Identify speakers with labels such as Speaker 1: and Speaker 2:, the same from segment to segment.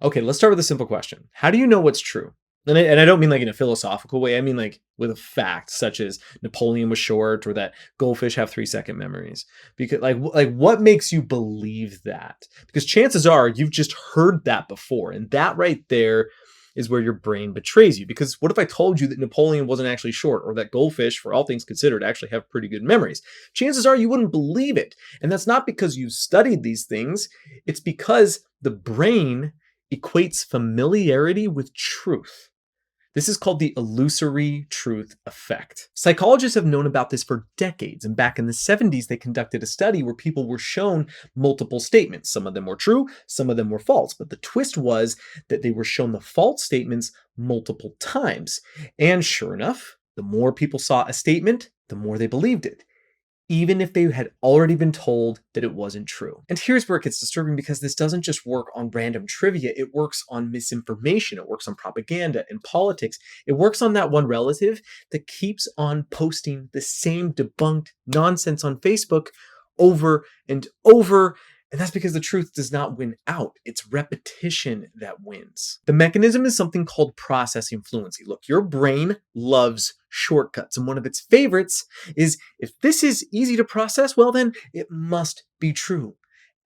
Speaker 1: Okay, let's start with a simple question. How do you know what's true? And I don't mean like in a philosophical way. I mean like with a fact, such as Napoleon was short or that goldfish have 3-second memories. Because like what makes you believe that? Because chances are you've just heard that before, and that right there is where your brain betrays you. Because what if I told you that Napoleon wasn't actually short, or that goldfish, for all things considered, actually have pretty good memories? Chances are you wouldn't believe it, and that's not because you've studied these things. It's because the brain equates familiarity with truth. This is called the illusory truth effect. Psychologists have known about this for decades, and back in the 70s, they conducted a study where people were shown multiple statements. Some of them were true, some of them were false, but the twist was that they were shown the false statements multiple times. And sure enough, the more people saw a statement, the more they believed it, even if they had already been told that it wasn't true. And here's where it gets disturbing, because this doesn't just work on random trivia, it works on misinformation, it works on propaganda and politics. It works on that one relative that keeps on posting the same debunked nonsense on Facebook over and over. And that's because the truth does not win out. It's repetition that wins. The mechanism is something called processing fluency. Look, your brain loves shortcuts, and one of its favorites is, if this is easy to process, well, then it must be true.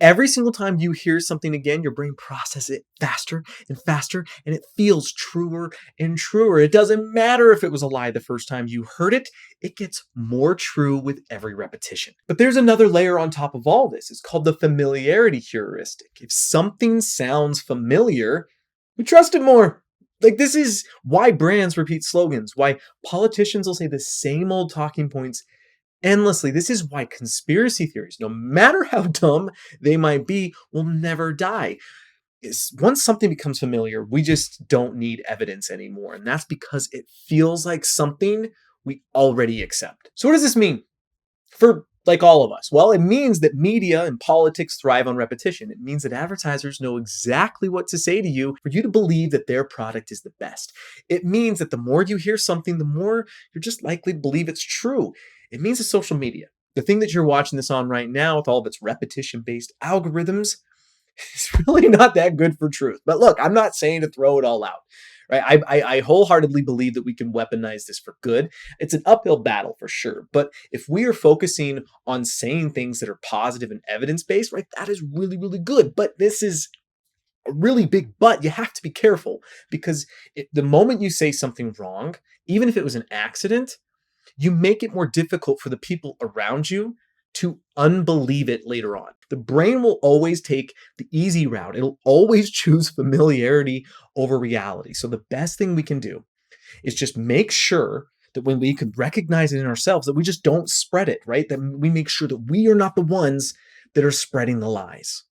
Speaker 1: Every single time you hear something again, your brain processes it faster and faster, and it feels truer and truer. It doesn't matter if it was a lie the first time you heard it, it gets more true with every repetition. But there's another layer on top of all this. It's called the familiarity heuristic. If something sounds familiar, we trust it more. Like, this is why brands repeat slogans, why politicians will say the same old talking points endlessly. This is why conspiracy theories, no matter how dumb they might be, will never die. Once something becomes familiar, we just don't need evidence anymore. And that's because it feels like something we already accept. So what does this mean for like all of us? Well, it means that media and politics thrive on repetition. It means that advertisers know exactly what to say to you for you to believe that their product is the best. It means that the more you hear something, the more you're just likely to believe it's true. It means that social media, the thing that you're watching this on right now with all of its repetition-based algorithms, is really not that good for truth. But look, I'm not saying to throw it all out. Right? I wholeheartedly believe that we can weaponize this for good. It's an uphill battle for sure. But if we are focusing on saying things that are positive and evidence-based, right, that is really, really good. But this is a really big but. You have to be careful, because the moment you say something wrong, even if it was an accident, you make it more difficult for the people around you to unbelieve it later on. The brain will always take the easy route. It'll always choose familiarity over reality. So the best thing we can do is just make sure that when we can recognize it in ourselves, that we just don't spread it, right? That we make sure that we are not the ones that are spreading the lies.